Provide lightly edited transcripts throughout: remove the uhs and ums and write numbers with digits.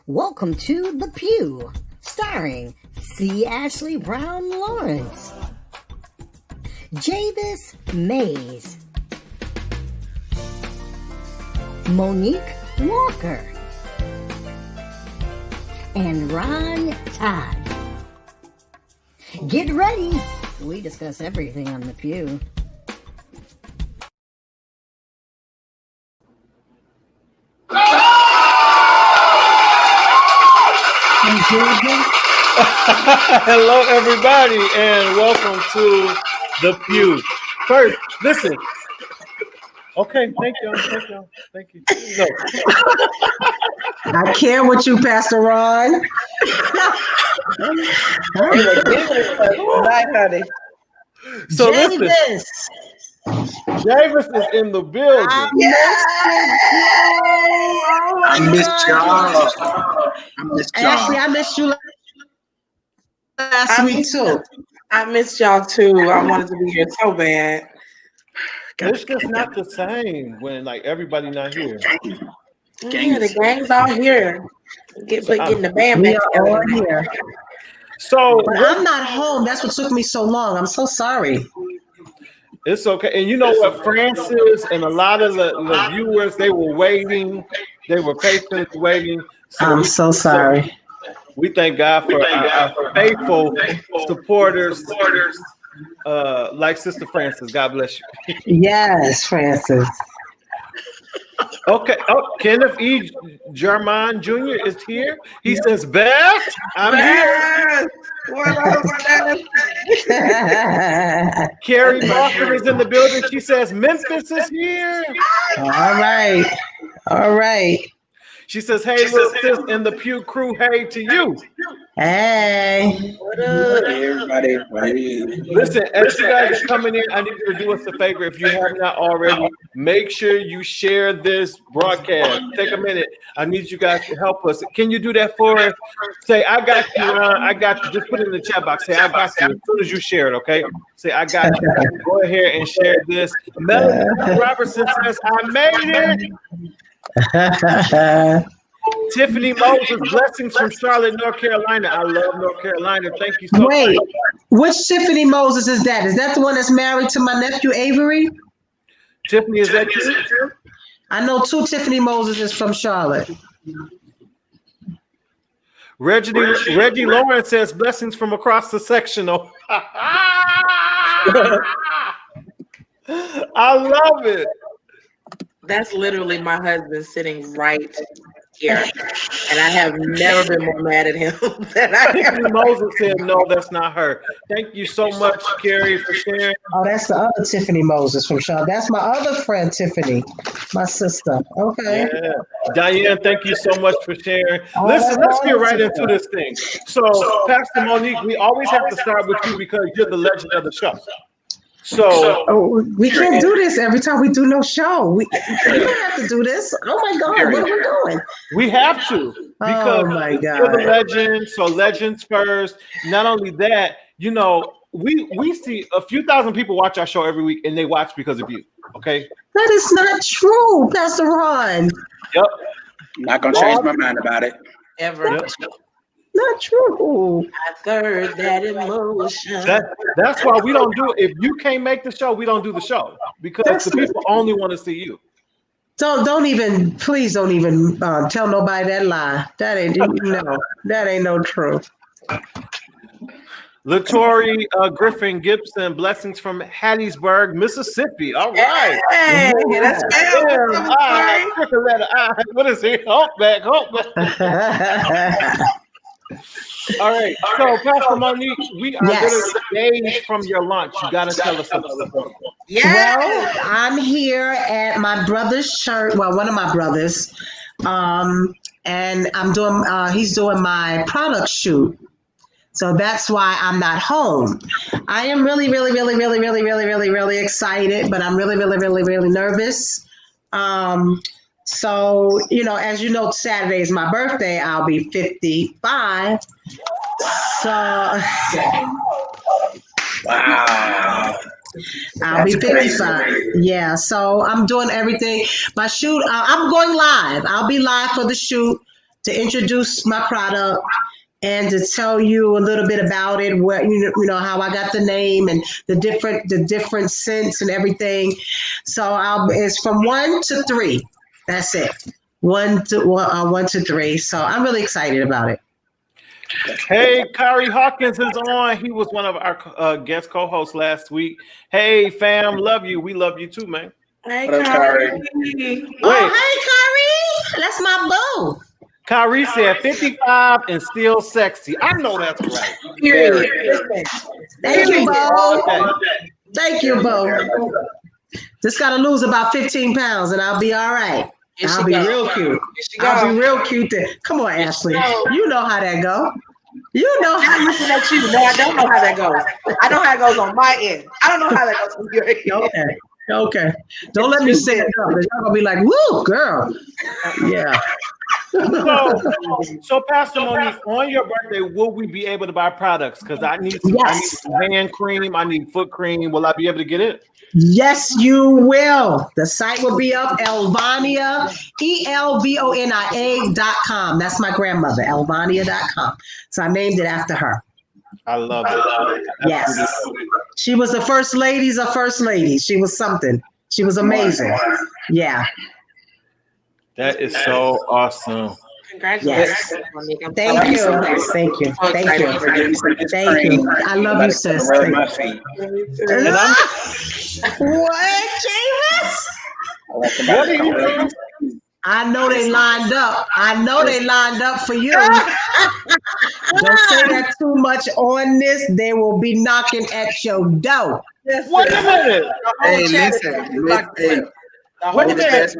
Welcome to The Pew, starring C. Ashley Brown Lawrence, Javis Mays, Monique Walker, and Ron Todd. Get ready. We discuss everything on The Pew. Hello, everybody, and welcome to The Pew. First, listen. Okay, thank you. No. I care with you, Pastor Ron. So listen, Javis is in the building. I missed y'all. Actually, I missed you last week too. I missed y'all too. I wanted to be here so bad. It's just not the same when like everybody not here. Yeah, the gang's all here. Getting the band We back are all together. here. So But I'm not home. That's what took me so long. I'm so sorry. it's okay. And you know what, Francis and a lot of the viewers, they were waiting. They were patiently waiting. I'm so sorry. We thank God for our faithful supporters, like Sister Francis. God bless you. Yes, Francis. Okay. Oh, Kenneth E. German Jr. is here. He says, Beth, I'm here. What up, Beth? Carrie Walker is in the building. She says, Memphis is here. All right. She says, hey, little sis in the Pew crew, hey to you. Hey. What up? Hey, everybody. Listen, as you guys are coming in, I need you to do us a favor. If you have not already, make sure you share this broadcast. Take a minute. I need you guys to help us. Can you do that for us? Say, I got you, Ron. I got you. Just put it in the chat box. Say, I got you. As soon as you share it, okay? Say, I got you. Go ahead and share this. Melanie Robertson says, I made it. Tiffany Moses, blessings from Charlotte, North Carolina. I love North Carolina. Thank you so Wait, much. which Tiffany Moses is that? Is that the one that's married to my nephew Avery? Tiffany, is that you? I know two Tiffany Moses is from Charlotte. Reggie Lawrence says blessings from across the sectional. I love it. That's literally my husband sitting right here. And I have never been more mad at him than I am. Tiffany Moses said, no, that's not her. Thank you so much, Carrie, for sharing. Oh, that's the other Tiffany Moses from Charlotte. That's my other friend, Tiffany, my sister. Okay. Yeah. Diane, thank you so much for sharing. Listen, let's get right into this thing. So, Pastor Monique, we always have to start with you because you're the legend of the show. So we can't do this every time we do no show. We don't have to do this. Oh my God, what are we doing? we have to because my God. you're the legend. So legends first. Not only that, you know, we see a few thousand people watch our show every week, and they watch because of you. Okay. That is not true, Pastor Ron. Yep. I'm not gonna change my mind about it. Ever. Yep. Not true. I heard that emotion. That's why we don't do it. If you can't make the show, we don't do the show because the people only want to see you. Please don't even tell nobody that lie. That ain't no truth. Latori Griffin Gibson, blessings from Hattiesburg, Mississippi. All right. Hey, that's What is it? Humpback. All right. So, Pastor Monique, we are days from your launch. You got to tell us about it. Well, I'm here at my brother's church. Well, one of my brothers, and I'm doing. He's doing my product shoot. So that's why I'm not home. I am really excited, but I'm really nervous. So, you know, as you know, Saturday is my birthday. I'll be 55. So, Wow. I'll be 55. Yeah, so I'm doing everything. My shoot, I'm going live. I'll be live for the shoot. to introduce my product and to tell you a little bit about it, where you know how I got the name and the different scents and everything. So it's from 1 to 3. That's it. 1 to 3. So I'm really excited about it. Hey, Kyrie Hawkins is on. He was one of our guest co-hosts last week. Hey, fam, love you. We love you too, man. Hey, What up, Kyrie. Oh, hey, Kyrie. That's my boo. Kyrie said 55 and still sexy. I know that's right. Period. Thank you, Bo. Okay. Thank you, Bo. Just got to lose about 15 pounds and I'll be all right. I'll be real cute. I'll be real cute. Come on, Ashley. You know how that go. You know how I'm looking at you. No, I don't know how that goes. I know how it goes on my end. I don't know how that goes on your end. Okay. Don't let me say it up. Y'all gonna be like, woo, girl. Yeah. So Pastor Monique, on your birthday, will we be able to buy products? Because I need some hand cream, I need foot cream. Will I be able to get it? Yes, you will. The site will be up, Elvania, ELVONIA.com. That's my grandmother, Elvania.com. So I named it after her. I love it. Yes. She was the first ladies of first ladies. She was something. She was amazing. Yeah. That is so awesome. Congratulations. Yes. Thank you. Thank you. Thank you. Thank you. I love you, sis. Rub my feet. And I'm, What, James? what are you doing? I know they lined up. I know they lined up for you. Don't say that too much on this. They will be knocking at your door. Wait a minute. Hey, listen. Wait a minute.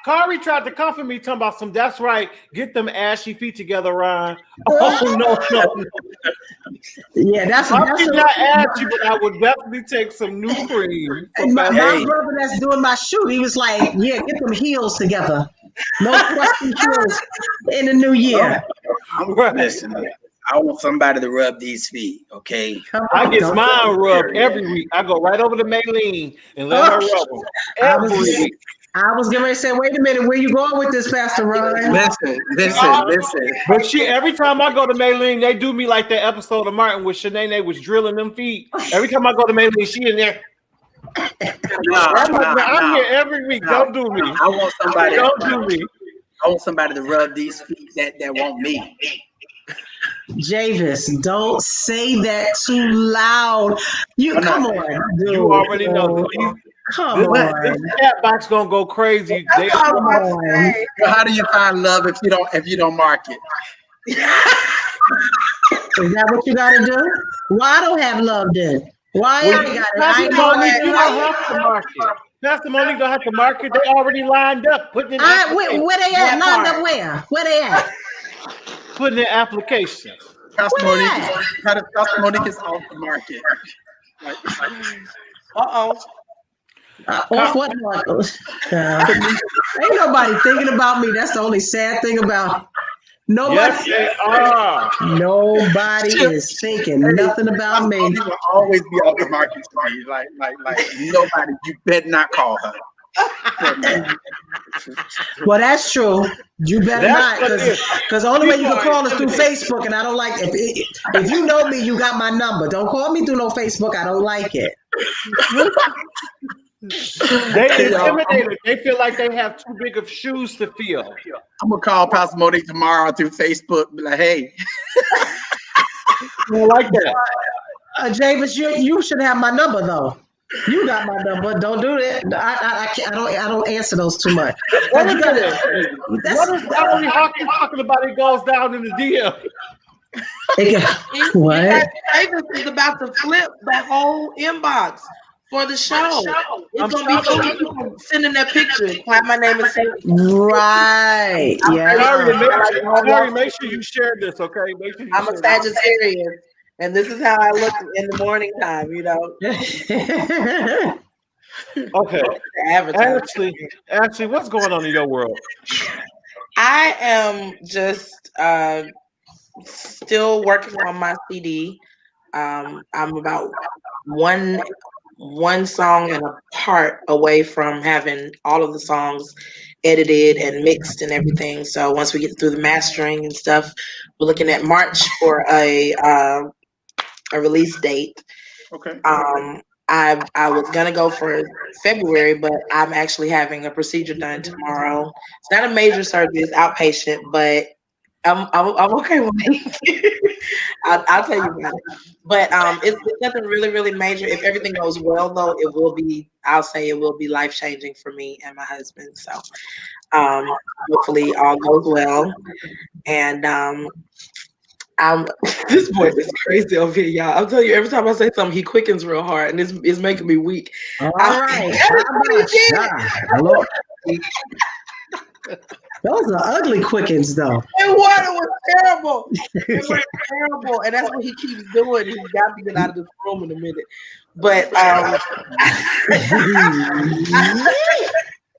Kari tried to comfort me, talking about some. That's right. Get them ashy feet together, Ryan. Oh no. Yeah, that's I did not ask you, but I would definitely take some new cream. my brother that's doing my shoot. He was like, "Yeah, get them heels together. No question heels in the new year." Listen, I want somebody to rub these feet, okay? I get mine rubbed every week. I go right over to Maylene and let her rub them every week. I was getting ready to say, wait a minute, where you going with this, Pastor Ryan? Listen. But every time I go to Maylene, they do me like that episode of Martin where Shanae was drilling them feet. Every time I go to Maylene, she in there. I'm here every week. Don't do me. I want somebody. Don't do me. I want somebody to rub these feet that want me. Javis, don't say that too loud. Come on, dude. You already know. Come on. This chat box gonna go crazy. Come on. Well, how do you find love if you don't mark it? Is that what you gotta do? Well, I don't have love then. Why I got it? Pastor Monique, you don't have to mark it. Pastor Monique don't have to mark it. They already lined up. Where they at? Lined up where? Where they at? Putting in applications. Pastor Monique is off the market. Off what market? Ain't nobody thinking about me. That's the only sad thing about it. Nobody. Yes, they are. Nobody is thinking nothing about me. She will always be off the market to me. Like nobody. You better not call her. Well, that's true. You better not, because the only way you can call us through Facebook, and I don't like it. If you know me, you got my number. Don't call me through no Facebook. I don't like it. They intimidated. They feel like they have too big of shoes to fill. I'm gonna call Pastor Monique tomorrow through Facebook. Be like, hey. I don't like that. Javis, you should have my number though. You got my number. Don't do that. I don't answer those too much. What is Valerie Hawkins talking about? It goes down in the DM. What? Davis is about to flip the whole inbox for the show. It's gonna be people sending their pictures. Why my name is right. Yeah. Mary, make sure you share this, okay? Make sure I'm a Sagittarius. And this is how I look in the morning time, you know. Okay. Ashley, what's going on in your world? I am just still working on my CD. I'm about one song and a part away from having all of the songs edited and mixed and everything. So once we get through the mastering and stuff, we're looking at March for a release date. Okay. I was gonna go for February, but I'm actually having a procedure done tomorrow. It's not a major surgery; it's outpatient, but I'm okay with it. I'll tell you about it. But it's nothing really major. If everything goes well, though, it will be. I'll say it will be life changing for me and my husband. So hopefully all goes well, and this boy is crazy over here, y'all. I'm telling you, every time I say something, he quickens real hard, and it's making me weak. All right. Hello. Those are ugly quickens, though. It was terrible. It was terrible, and that's what he keeps doing. He's got to get out of this room in a minute. But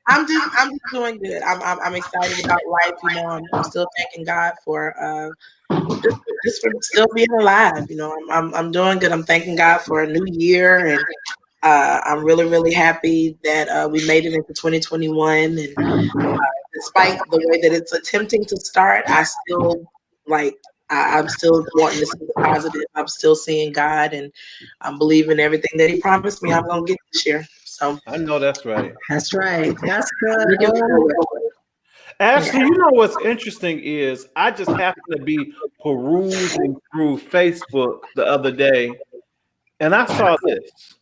I'm just doing good. I'm excited about life. You know, I'm still thanking God for just for still being alive. You know, I'm doing good. I'm thanking God for a new year, and I'm really happy that we made it into 2021. And despite the way that it's attempting to start, I still I'm still wanting to see the positive. I'm still seeing God, and I'm believing everything that He promised me I'm gonna get this year. So I know that's right. That's right. That's good. Ashley, you know what's interesting is I just happened to be perusing through Facebook the other day, and I saw this.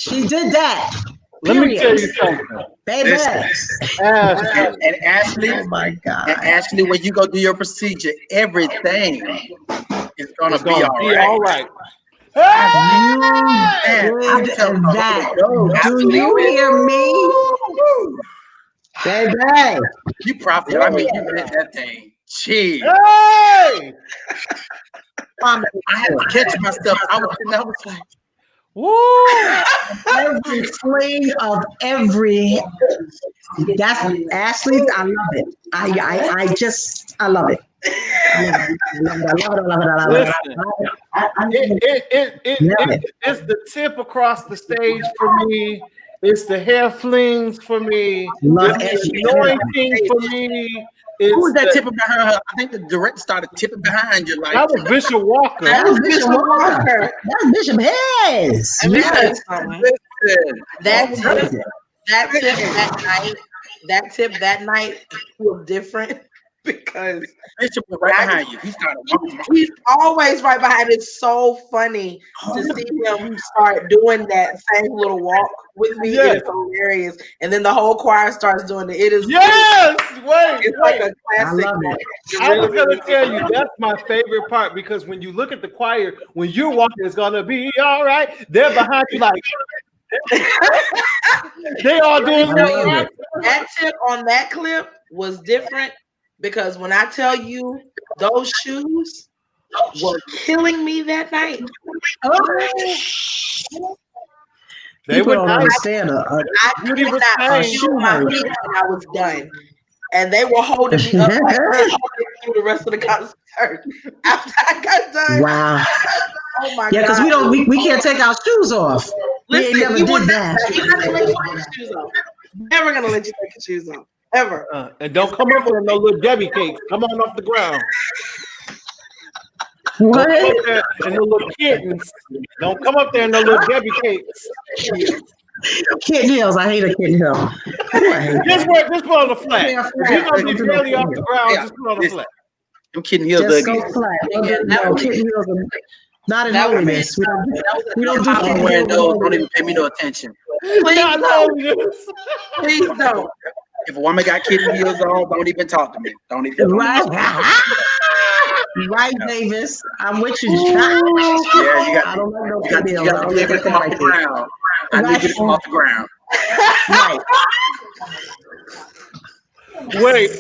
She did that. Let me tell you something. Baby. And Ashley, Oh my God. and Ashley, when you go do your procedure, everything is gonna It's be gonna all be right. all right. You did that. Do you hear me? Baby. You profit. I mean, you did that thing. Jeez. Hey! I had to catch myself. I was like, Woo! Every fling of every. That's Ashley. I love it. I love it. It's the tip across the stage for me. It's the hair flings for me. Love It's the every- anointing for me. who was that It's tipping behind her? I think the director started tipping behind you. Like, that was Bishop Walker. That was Bishop Walker. That's Bishop Hayes. Let me tell you Yes. something. listen, That tip that night was different because Bishop was right behind you. He started walking. he's always right behind. It's so funny to see him start doing that same little walk with me. Yes. It is hilarious. And then the whole choir starts doing it. It is Yes! Wait, it's like a I classic. love it. I was gonna tell you that's my favorite part because when you look at the choir, when you're walking, it's gonna be all right. They're behind you like they all doing love it. That tip on that clip was different because when I tell you those shoes were killing me that night. They People were don't nice. understand. I could Beauty was not fine. shoot my feet when I was done. And they were holding me up like this through the rest of the concert after I got done. Wow. Oh my Yeah, because God. we can't take our shoes off. We ain't never Listen, did that. He's not gonna let you take your shoes off. Never gonna let you take your shoes off. Ever. And don't come up there no little Debbie cakes. Come on off the ground. What? Don't come up there and no little kittens. Don't come up there and no little Debbie cakes. Kitten Hills. I hate a Kitten Hill. Ooh, I hate Just that. put on the flat. If you're gonna be barely off the ground, just put on the flat. Them Kitten Hills Just ugly. go flat. No, Kitten Hills are not in That would holiness. We don't do I'm Kitten wearing Hills. those. Don't even pay me no attention. Please Not don't. holiness. Please don't. If a woman got Kitten Heels on, don't even talk to me. Don't even. Right. Right, Davis. I'm with you. Yeah, you I got. don't like no You got Kitten to Hills. get them off the ground. I need to get them off the ground. Right. Wait,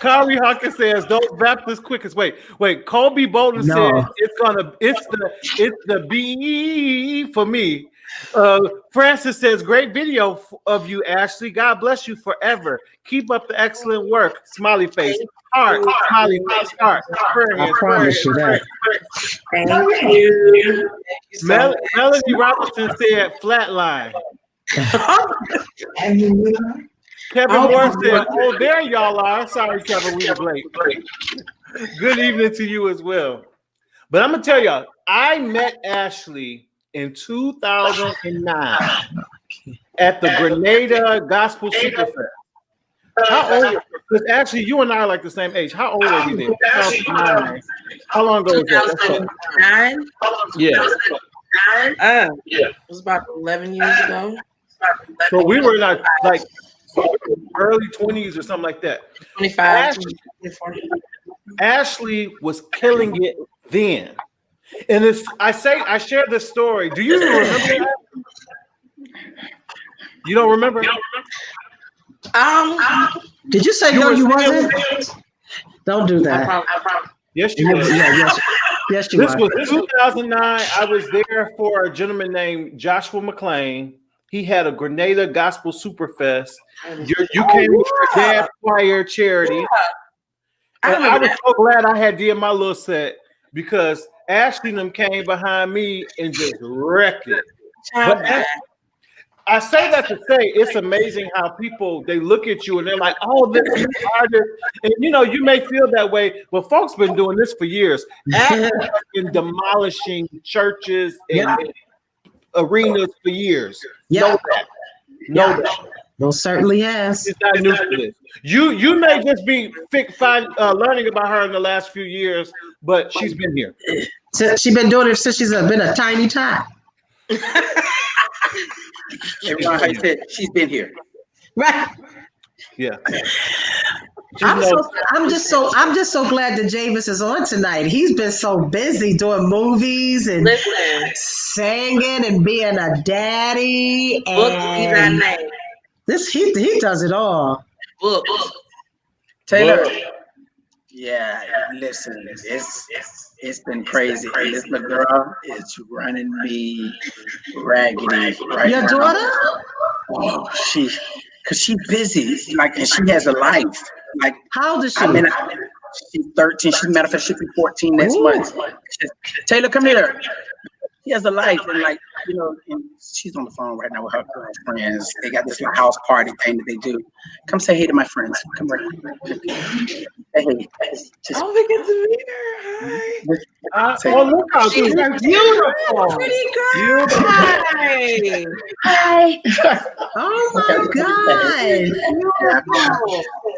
Kari Hawkins says those Baptist quickest. Wait. Colby Bolden No. said it's the B for me. Francis says great video of you, Ashley. God bless you forever. Keep up the excellent work. Smiley face, heart, smiley face, heart. I promise you that. Thank you. Melody Robinson said flatline. Kevin Moore said, "Oh, there y'all are." Sorry, Kevin, we were late. Good evening to you as well. But I'm gonna tell y'all, I met Ashley in 2009 at the Grenada Gospel Superfest. How old? Because actually, you and I are like the same age. How old are we then? 2009. How long ago was that? 2009? Yeah. It was about 11 years ago. So we were like early 20s or something like that. 25. Ashley was killing it then. And I share this story. Do you remember that? You don't remember? Did you say You no? were You still- wasn't. Don't do that. Yes, you was. Yes, you This were. was 2009. I was there for a gentleman named Joshua McLean. He had a Grenada Gospel Superfest. You came with your dad choir charity. And I was so glad I had did my little set because Ashley and them came behind me and just wrecked it. But I say that to say it's amazing how people they look at you and they're like, "Oh, this is artist," and you may feel that way, but folks been doing this for years. Ashley has been demolishing churches and arenas for years. Yeah. Know that. Most certainly has. It's not new to this. You may just be learning about her in the last few years, but she's been here. She's been doing it since she's been a tiny tot. Everyone, how you said, she's been here. Right. Yeah. I'm just so glad that Javis is on tonight. He's been so busy doing movies and singing and being a daddy and he does it all. Taylor. Yeah, listen, it's been crazy. And this little girl is running me raggedy right Your now. daughter? Oh, she's busy, like, and she has a life. Like, how old is she? I mean, she's 13. She's matter of fact, she'll be 14 next month. Taylor, come here. She has a life, and like, you know, and she's on the phone right now with her girlfriends. They got this little house party thing that they do. Come say hey to my friends. Come right. Say hey. We get to meet her. Hi. Oh, look how she's beautiful. Pretty girl. Hi. Oh my God.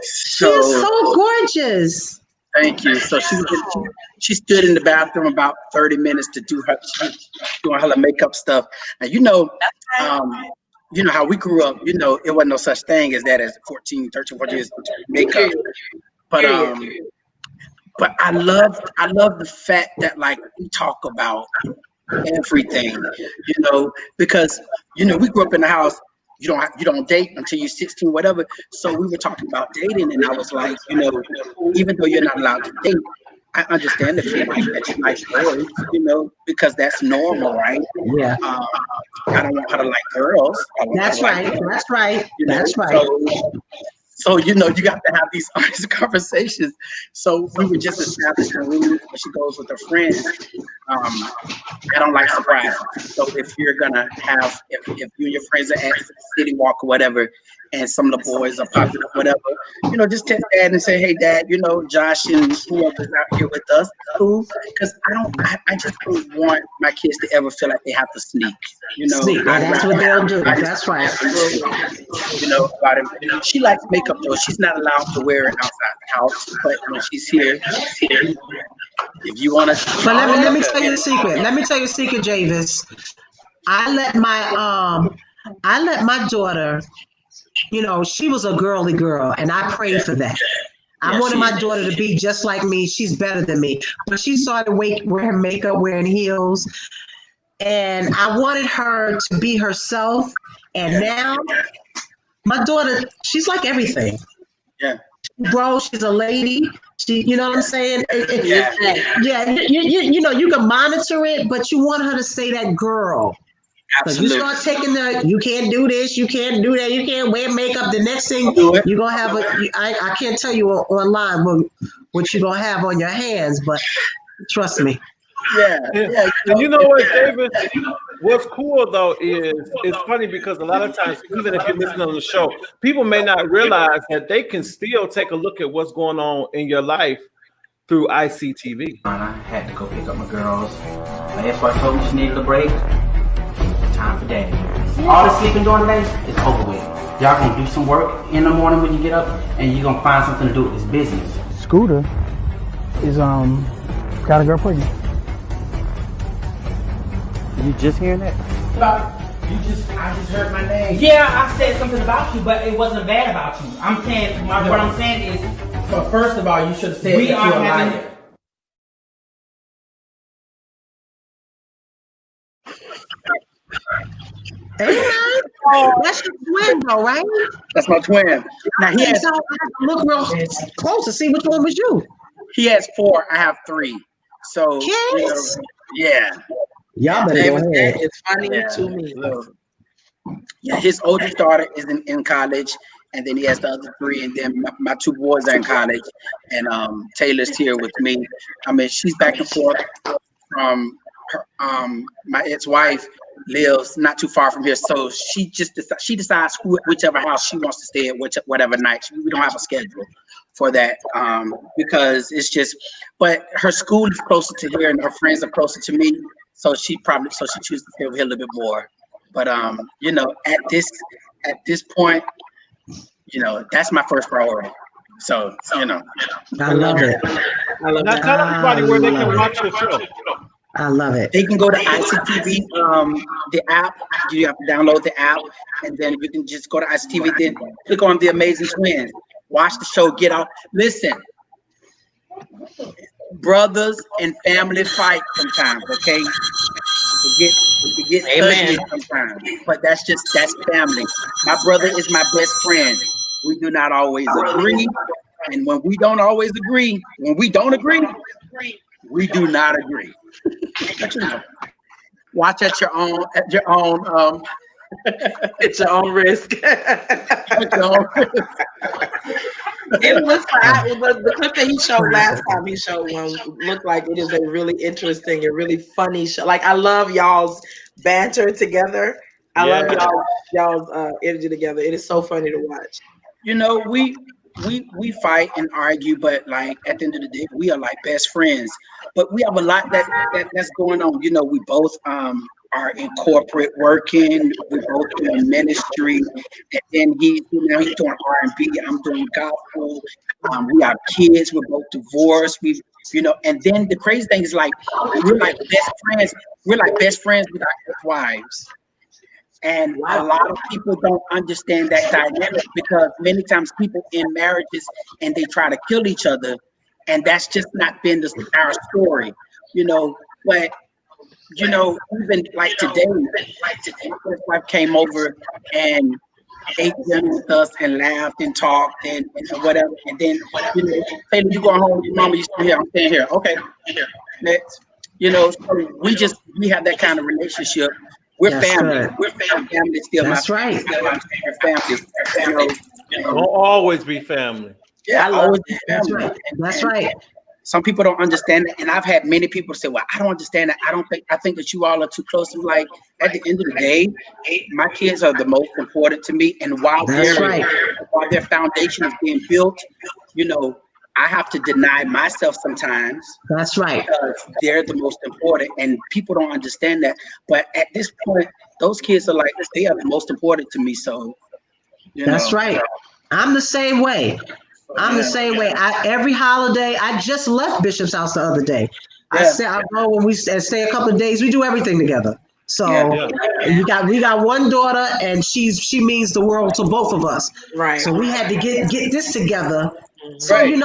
She is so gorgeous. Thank you. So she stood in the bathroom about 30 minutes to do doing her makeup stuff. And you know how we grew up, you know, it wasn't no such thing as that as 13, 14 years makeup. But I love the fact that, like, we talk about everything, you know, because, you know, we grew up in the house. You don't date until you're 16, whatever. So we were talking about dating, and I was like, you know, even though you're not allowed to date, I understand if you like that, you like boys, you know, because that's normal, right? Yeah. I don't want her to like girls. That's right. That's right. You know? That's right. So, you know, you got to have these honest conversations. So we were just establishing rules when she goes with her friends. I don't like surprises. So if you're gonna have, if you and your friends are at City Walk or whatever, and some of the boys are popping up, whatever, you know, just text Dad and say, hey, Dad, you know, Josh and whoever's out here with us, cool. Because I just don't want my kids to ever feel like they have to sneak. You know, that's what they'll do. That's right. You know, about it. She likes makeup though. She's not allowed to wear it outside the house, but when she's here, if you want to. But let me tell you the secret. Let me tell you a secret, Javis. I let my daughter, you know, she was a girly girl, and I prayed for that. I wanted my daughter to be just like me. She's better than me. But she started wearing makeup, wearing heels. And I wanted her to be herself. And now my daughter, she's like everything. Yeah. Bro, she's a lady. You know what I'm saying? Yeah. You know, you can monitor it, but you want her to stay that girl. Absolutely. You start taking you can't do this, you can't do that, you can't wear makeup. The next thing you're gonna have I can't tell you online what you're gonna have on your hands, but trust me. Yeah. And you know what, David? What's cool though is it's funny because a lot of times, even if you're listening on the show, people may not realize that they can still take a look at what's going on in your life through ICTV. I had to go pick up my girls. My ex-wife told me she needed a break. Time for daddy. All the sleeping during the day is over with. Y'all gonna do some work in the morning when you get up, and you're gonna find something to do. It's business. Scooter is got a girl pregnant. You just hearing that? I just heard my name. Yeah, I said something about you, but it wasn't bad about you. I'm saying, what I'm saying is, but first of all, you should have said we that are you're a having. liar. Hey, that's your twin, though, right? That's my twin. Now he has. I have to look real close to see which one was you. He has 4. I have 3. So Kids? yeah. Y'all better go ahead. It's funny to me. Yeah, his oldest daughter is in college, and then he has the other 3, and then my 2 boys are in college, and Taylor's here with me. I mean, she's back and forth from her, my ex-wife lives not too far from here, so she decides whichever house she wants to stay at, whatever night. We don't have a schedule for that because it's just. But her school is closer to here, and her friends are closer to me, so she chooses to stay over here a little bit more. But you know, at this point, you know, that's my first priority. So you know, I love it. Now tell everybody where they can watch your show. I love it. They can go to ICTV, the app. You have to download the app, and then you can just go to ICTV. Then click on The Amazing Twins. Watch the show. Get out. Listen, brothers and family fight sometimes. Okay, it get ugly sometimes, but that's family. My brother is my best friend. We do not always agree, and when we don't agree, we do not agree. But, watch at your own it's your own risk. It looks like the clip that he showed last time he showed one looked like it is a really interesting and really funny show. Like, I love y'all's banter together. I love y'all's energy together. It is so funny to watch. We fight and argue, but like at the end of the day, we are like best friends. But we have a lot that's going on. We both are in corporate working. We both doing ministry, and then he's doing R&B. I'm doing gospel. We have kids. We're both divorced. And then the crazy thing is, like, we're like best friends. We're like best friends with our wives. And a lot of people don't understand that dynamic, because many times people in marriages and they try to kill each other, and that's just not been our story, But even like today, my first wife came over and ate dinner with us and laughed and talked and whatever. And then, hey, you going home with your mama? You still here? I'm staying here. Okay, next. So we have that kind of relationship. We're family. Good. We're family. Family still. That's right. Still my favorite family. We'll always be family. Yeah, always be family. That's right. Some people don't understand that, and I've had many people say, "Well, I don't understand that. I think that you all are too close." I'm like, at the end of the day, my kids are the most important to me, and while their foundation is being built, I have to deny myself sometimes. That's right. Because they're the most important, and people don't understand that. But at this point, those kids are like, they are the most important to me. So, that's right. I'm the same way. The same way. Every holiday, I just left Bishop's house the other day. I go when we stay a couple of days. We do everything together. So we got one daughter, and she means the world to both of us. Right. So we had to get this together. So we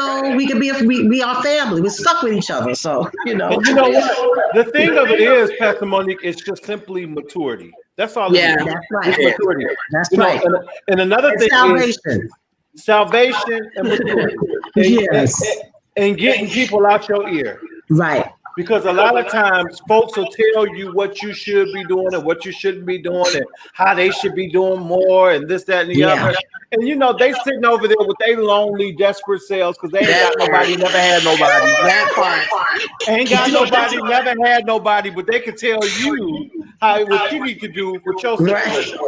can we are family. We're stuck with each other. So And you know what? The thing of it is, Pastor Monique, it's just simply maturity. That's all. That's right. It's maturity. That's right. And another thing is salvation and maturity. And getting people out your ear. Right. Because a lot of times folks will tell you what you should be doing and what you shouldn't be doing and how they should be doing more and this, that, and the other. And they sitting over there with their lonely, desperate selves because they ain't got nobody, never had nobody. That part. Ain't got nobody, never had nobody, but they can tell you what you need to do with your situation.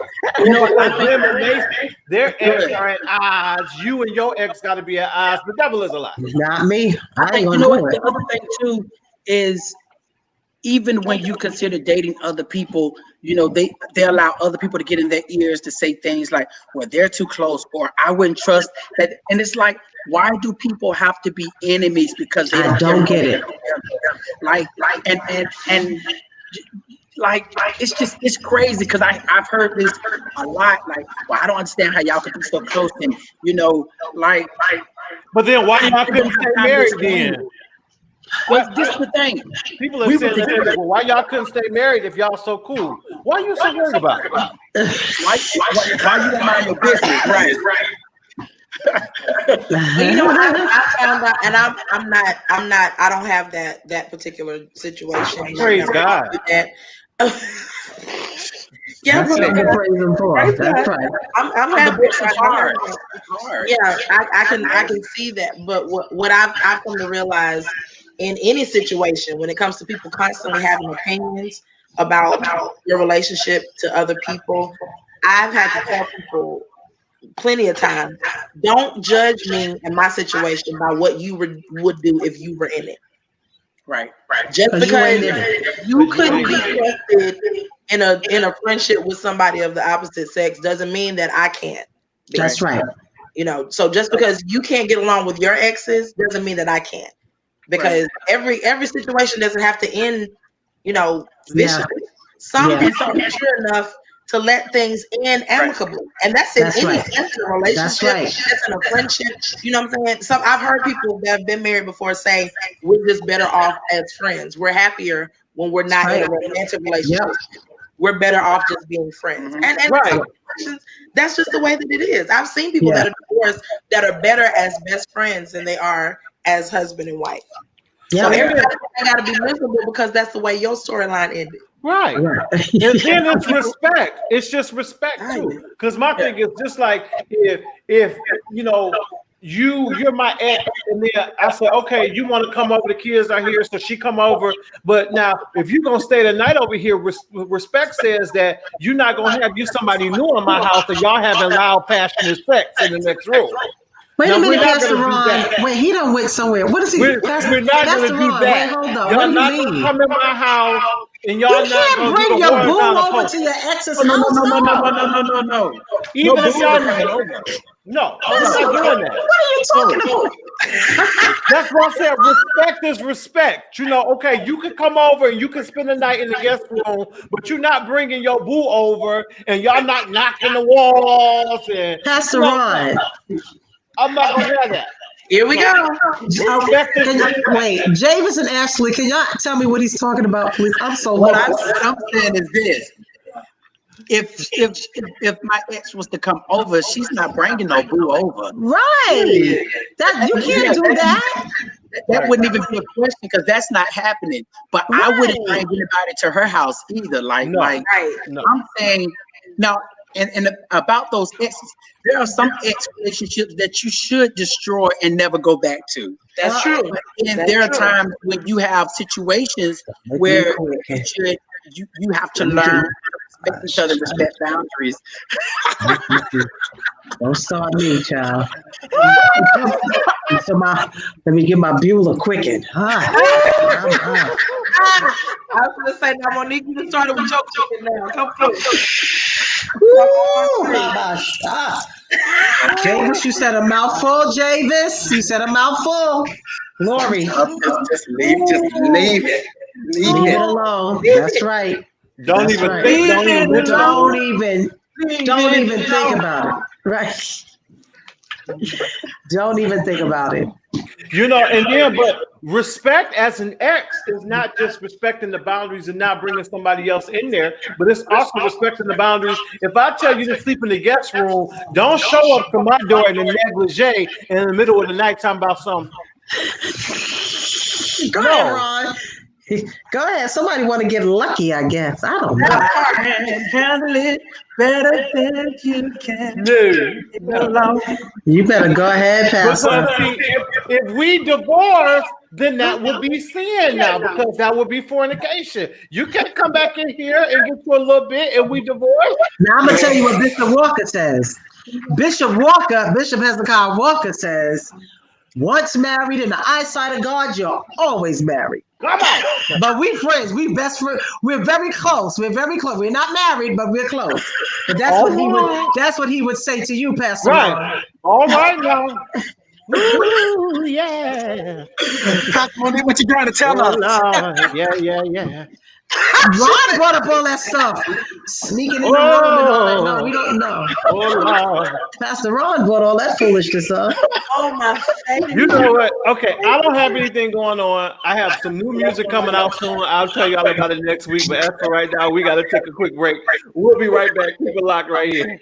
Their ex are at odds. You and your ex got to be at odds. The devil is a lie. Not me. I ain't gonna do it. The other thing too is, even when you consider dating other people, they allow other people to get in their ears to say things like, well, they're too close, or I wouldn't trust that. And it's like, why do people have to be enemies? Because they don't get it. It's crazy, because I've heard this a lot. Like, well, I don't understand how y'all could be so close, and But then why y'all couldn't stay married then? Well, this is the thing. People are saying, well, why y'all couldn't stay married if y'all so cool? Why are you so worried about it? Why you don't mind your business? Right. I found out, and I'm not. I don't have that particular situation. Praise God. Yeah, that's what we're praising for. That's right. I'm happy. Hard. Yeah, I can see that. But what I've come to realize, in any situation, when it comes to people constantly having opinions about your relationship to other people, I've had to tell people plenty of times, don't judge me and my situation by what you would do if you were in it. Right. Just because you couldn't be trusted in a friendship with somebody of the opposite sex doesn't mean that I can't. That's right. So just because you can't get along with your exes doesn't mean that I can't. Because every situation doesn't have to end vicious. Some people are mature enough to let things end amicably, and that's in any relationship. That's in a friendship. You know what I'm saying? I've heard people that have been married before say, "We're just better off as friends. We're happier when we're not in a romantic relationship. We're better off just being friends." And that's just the way that it is. I've seen people that are divorced that are better as best friends than they are as husband and wife. So everybody got to be miserable because that's the way your storyline ended. Right. And then it's respect. It's just respect too. Because my thing is just like if you're my ex, and then I say, okay, you want to come over, the kids are here, so she come over. But now if you're gonna stay the night over here, respect says that you're not gonna have somebody new in my house and y'all having loud, passionate sex in the next room. Wait a minute, Pastor Ron. Wait, he done went somewhere. What is he? We're not going to do that. Wait, hold on. Y'all not going to come in my house, and y'all you not can't going to bring do your boo over to your ex's house. No. Even if y'all over. No, I'm not doing that. What are you talking about? That's what I said. Respect is respect. Okay, you can come over and you can spend the night in the guest room, but you're not bringing your boo over, and y'all not knocking the walls. And Pastor Ron. I'm not going to have that. Here we go. Wait, Javis and Ashley, can y'all tell me what he's talking about, please? I'm so lost. What I'm saying is this. If my ex was to come over, she's not bringing no boo over. Right. You can't do that. That wouldn't even be a question because that's not happening. But I wouldn't bring anybody to her house either. I'm saying now, and about those exes, there are some ex relationships that you should destroy and never go back to. That's true. And there are times when you have situations where you have to learn to respect each other, respect boundaries. Don't start me, child. Let me get my Beulah quicken. I was going to say, I'm going to need you to start it with your chicken now. Come through. Javis, you said a mouthful, Javis. You said a mouthful. Lori. Just leave it. Leave it alone. That's right. Don't even think about it. Right. Don't even think about it. But respect as an ex is not just respecting the boundaries and not bringing somebody else in there, but it's also respecting the boundaries. If I tell you to sleep in the guest room, don't show up to my door in the negligee in the middle of the night talking about something. Go ahead, Ron. Go ahead. Somebody want to get lucky, I guess. I don't know. I handle it better than you can. No. You better go ahead, Pastor. If we divorce, then that would be sin now, because that would be fornication. You can't come back in here and get you a little bit and we divorce. Now I'm gonna tell you what Bishop Walker says. Bishop Hezekiah Walker says, once married in the eyesight of God, you're always married. Come on. But we friends, we best friends. We're very close. We're not married, but we're close. But that's what he would say to you, Pastor. Right. All right now. Ooh, yeah. What you trying to tell us? Yeah. Ron brought up all that stuff. Sneaking in the room and all that. No, we don't know. Pastor Ron brought all that foolishness up. Oh my God. You know what? Okay, I don't have anything going on. I have some new music coming out soon. I'll tell y'all about it next week. But as for right now, we got to take a quick break. We'll be right back. Keep it locked right here.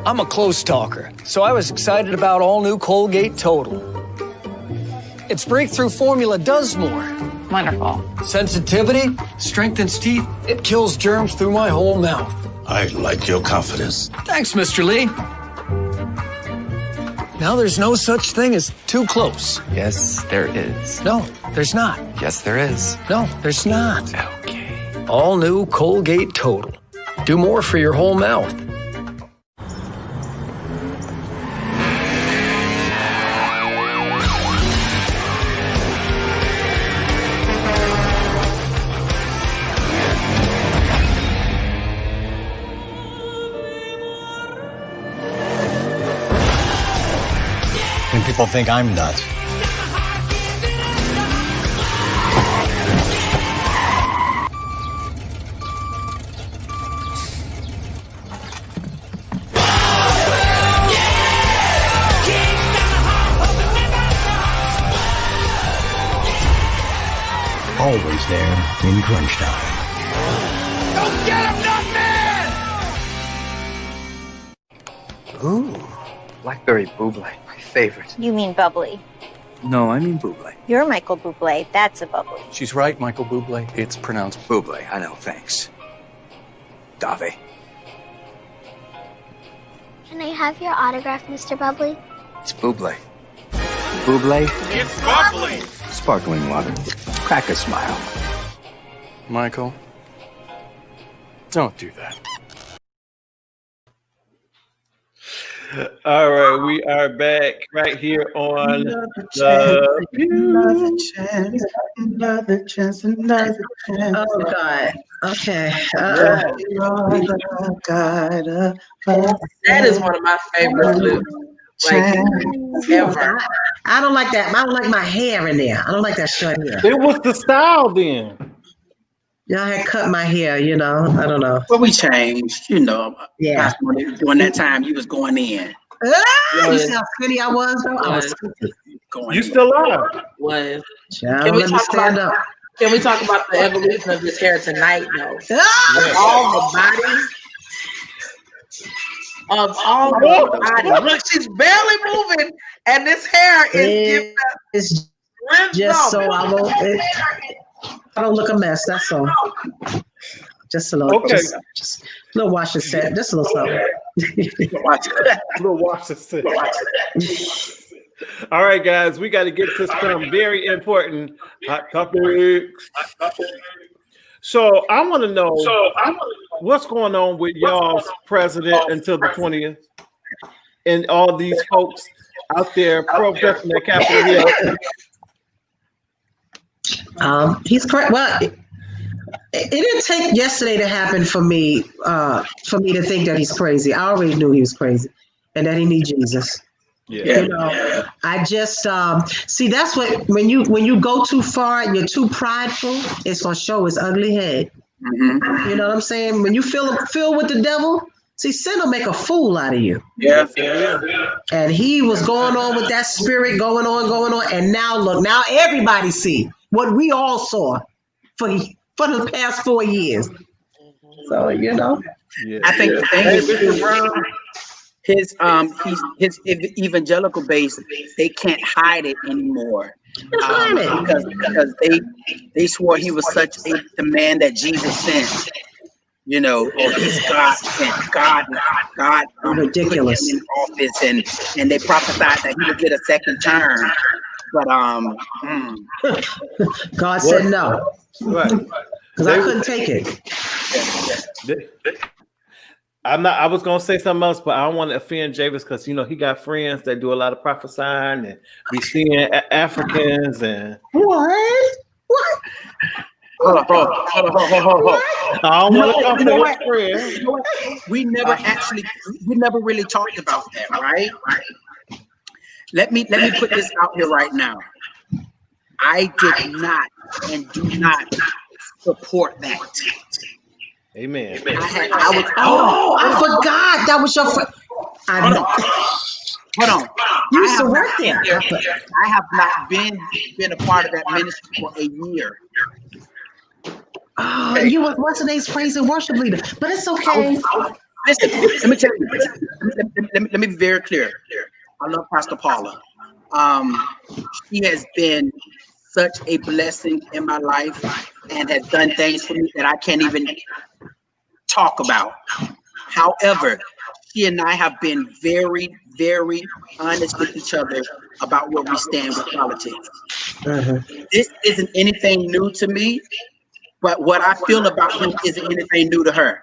I'm a close talker, so I was excited about all new Colgate Total. Its breakthrough formula does more. Wonderful. Sensitivity strengthens teeth. It kills germs through my whole mouth. I like your confidence. Thanks, Mr. Lee. Now there's no such thing as too close. Yes, there is. No, there's not. Yes, there is. No, there's not. Okay. All new Colgate Total. Do more for your whole mouth. And people think I'm nuts. Always there in crunch time. Don't get him, Nutman! Ooh, blackberry buble, my favorite. You mean bubbly. No, I mean buble. You're Michael Bublé. That's a bubbly. She's right, Michael Bublé. It's pronounced buble. I know, thanks. Dave. Can I have your autograph, Mr. Bubbly? It's buble. Buble? It's bubbly. Sparkling water. Crack a smile. Michael, don't do that. All right, we are back right here on the Another chance. Oh God. Okay. That is one of my favorite looks. Like ever. I don't like that. I don't like my hair in there. I don't like that short hair. It was the style then. Y'all had cut my hair, you know. I don't know. Well, we changed, you know. Yeah. During that time, you was going in. You see how skinny I was, though? I was You still are. Was. Can we talk stand up? Can we talk about the evolution of this hair tonight, though? Ah! All the bodies. Of all the body. Look, she's barely moving, and this hair is giving It's just so I don't look a mess. That's all. Just a little. Okay. Just a little wash and set. Just a little something. Little wash and sit. All right, guys, we got to get to some very important hot topics. So I want to know what's going on with y'all's president until the 20th, and all these folks out there protesting at Capitol Hill. He's correct. Well, it didn't take yesterday to happen for me to think that he's crazy. I already knew he was crazy, and that he needs Jesus. Yeah. You know, I just see that's what when you go too far and you're too prideful, it's gonna show his ugly head. Mm-hmm. You know what I'm saying? When you filled with the devil, see, sin will make a fool out of you. Yeah. And he was going on with that spirit, going on, and now look, now everybody see what we all saw for the past 4 years. So you know, I think the thing is his evangelical base, they can't hide it anymore. Because they swore he was such the man that Jesus sent. You know, or he's God sent. God ridiculous put him in office, and they prophesied that he would get a second term. But God said no. Right. Because I couldn't take it. I was gonna say something else, but I don't want to offend Javis because he got friends that do a lot of prophesying, and we seeing Africans and what? Hold on. I don't want to come to his friend. We never really talked about that, right? Let me put this out here right now. I did not and do not support that. Amen. I forgot that was your friend. Hold on. You used to work there. I have not been a part of that ministry for a year. Oh, you was what's the name's praise and worship leader, but it's okay. Listen, let me tell you. Let me be very clear. I love Pastor Paula. She has been such a blessing in my life and has done things for me that I can't even talk about. However, she and I have been very, very honest with each other about where we stand with politics. This isn't anything new to me, but what I feel about him isn't anything new to her.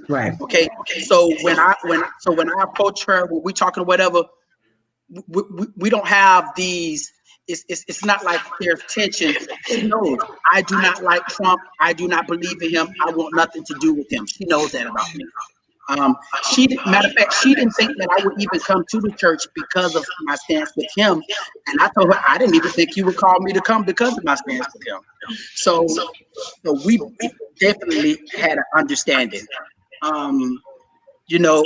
Right. Okay. So when I approach her, when we talking or whatever, we don't have these. It's not like there's tension. She knows I do not like Trump. I do not believe in him. I want nothing to do with him. She knows that about me. Matter of fact, she didn't think that I would even come to the church because of my stance with him. And I told her I didn't even think you would call me to come because of my stance with him. So we definitely had an understanding. You know,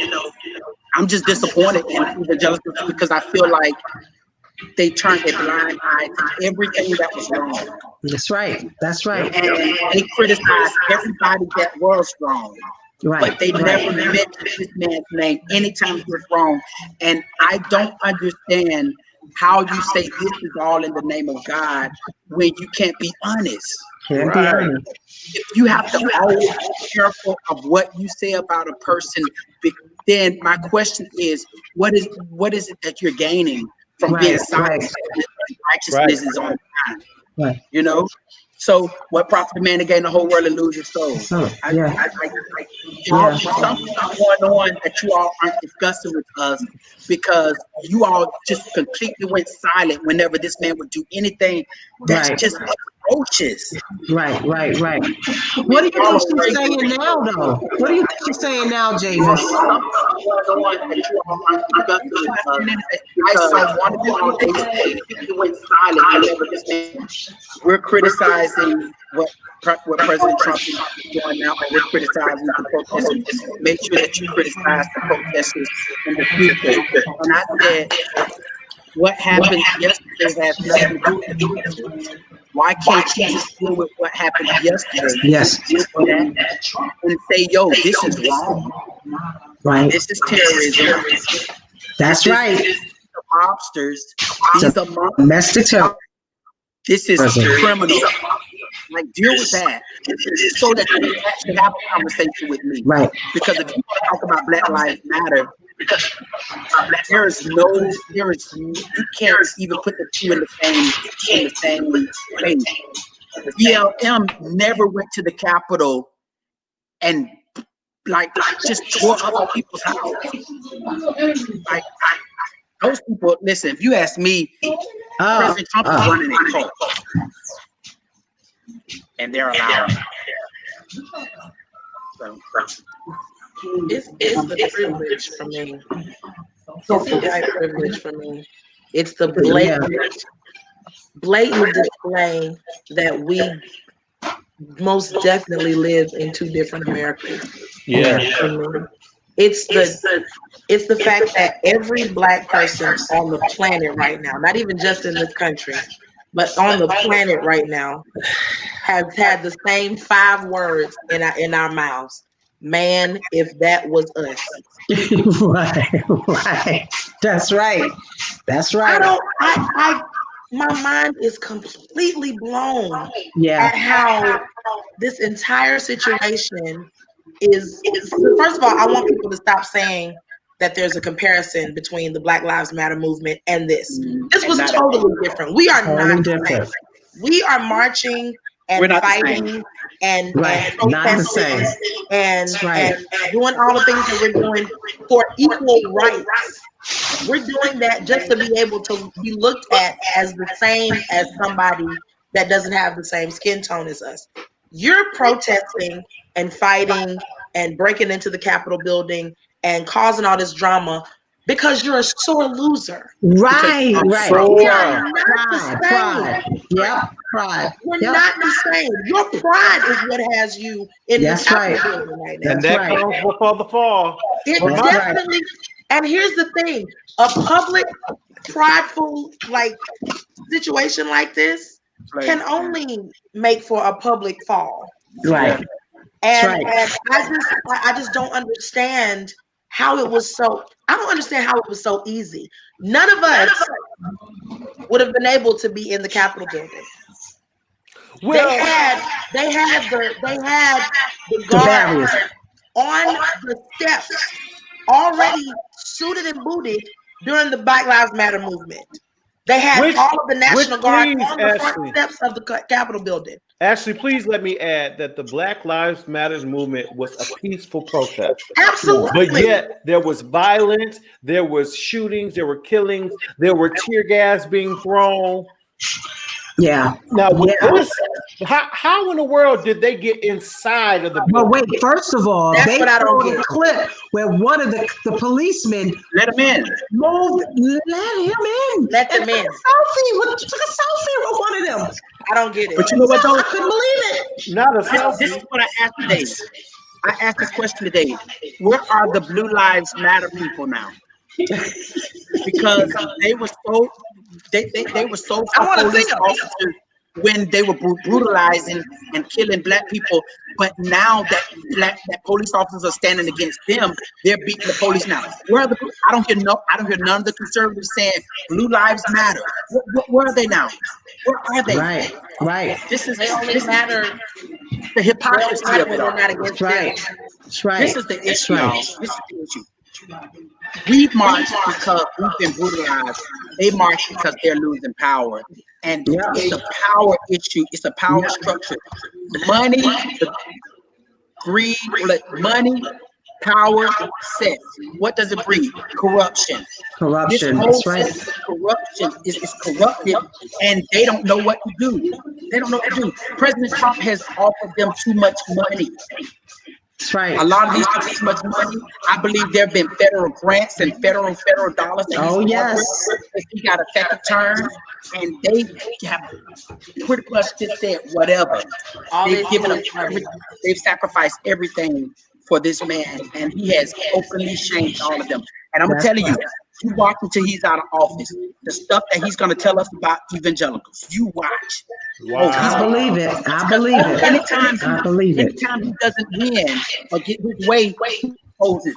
I'm just disappointed in evangelicals because I feel like they turned a blind eye to everything that was wrong. That's right. That's right. And they criticized everybody that was wrong. Right. But they never mentioned this man's name anytime he was wrong. And I don't understand how you say this is all in the name of God when you can't be honest. Can't be honest. If you have to always be careful of what you say about a person, then my question is, what is it that you're gaining from being silent? Righteousness is on time. Right. You know? So what profit a man to gain the whole world and lose your soul? Something going on that you all aren't discussing with us because you all just completely went silent whenever this man would do anything that's just atrocious. Right. What do you think she's saying now, though? What do you think she's saying now, Javis? We're criticizing what President Trump is doing now, and we're criticizing the protesters. Make sure that you criticize the protesters in the future. And I said, what happened yesterday has nothing to do with the Why can't you just deal with what happened yesterday? Yes. And say, yo, this is wrong. Right. This is terrorism. That's right. This is the mobsters. These are domestic terror. This is criminal. Like, deal with that so that you can actually have a conversation with me. Right. Because if you want to talk about Black Lives Matter, you can't even put the two in the same place. BLM never went to the Capitol and just tore up people's houses. Those people, listen, if you ask me, President Trump is running a cult. And they're allowed. It's the privilege for me. It's the white privilege for me. It's the blatant display that we most definitely live in two different Americas. Yeah. It's the fact that every Black person on the planet right now, not even just in this country, but on the planet right now, have had the same 5 words in our mouths. Man, if that was us. Right. That's right. My mind is completely blown at how this entire situation is. First of all, I want people to stop saying that there's a comparison between the Black Lives Matter movement and this. This was totally different. We are not different. We are marching and fighting and protesting and doing all the things that we're doing for equal rights. We're doing that just to be able to be looked at as the same as somebody that doesn't have the same skin tone as us. You're protesting and fighting and breaking into the Capitol building and causing all this drama because you're a sore loser. Right. We are not the same. Pride. We're not the same. Your pride is what has you in the Capitol building right now. And that comes before the fall. It definitely. And here's the thing: a public, prideful situation like this can only make for a public fall. Right. And I just don't understand how it was so. I don't understand how it was so easy. None of us would have been able to be in the Capitol building. Well, they had the guards on the steps already suited and booted during the Black Lives Matter movement. They had all of the National Guard on the front steps of the Capitol building. Ashley, please let me add that the Black Lives Matter movement was a peaceful protest. Absolutely. But yet there was violence, there was shootings, there were killings, there were tear gas being thrown. Yeah. Now, with this, how in the world did they get inside of the building? But wait, first of all, they showed a clip where one of the policemen let him in. Let him in. Let them in. Took a selfie with one of them. I don't get it. But you know what, though? I couldn't believe it. Not a selfie. This is what I asked today. I asked this question today. Where are the Blue Lives Matter people now? Because they were so they were so police officers when they were brutalizing and killing black people, but now that police officers are standing against them, they're beating the police now. Where are I don't hear none of the conservatives saying Blue Lives Matter. Where are they now? Where are they? Right. They only matter. The hypocrisy of it all. That's right. This is the issue, y'all. This is the issue. We march because we've been brutalized. They march because they're losing power. And it's a power issue. It's a power structure. Money, greed, money, power, sex. What does it breed? Corruption. That's right. Corruption is corrupted, and they don't know what to do. They don't know what to do. President Trump has offered them too much money. That's right. A lot of these people too much money. I believe there have been federal grants and federal dollars. Oh yes. He got a second term, and they have pretty much just said whatever. They've given up everything. They've sacrificed everything for this man, and he has openly shamed all of them. And I'm telling you, you watch until he's out of office. The stuff that he's going to tell us about evangelicals, you watch. Wow. I believe it. Anytime he doesn't win or get his way, he opposes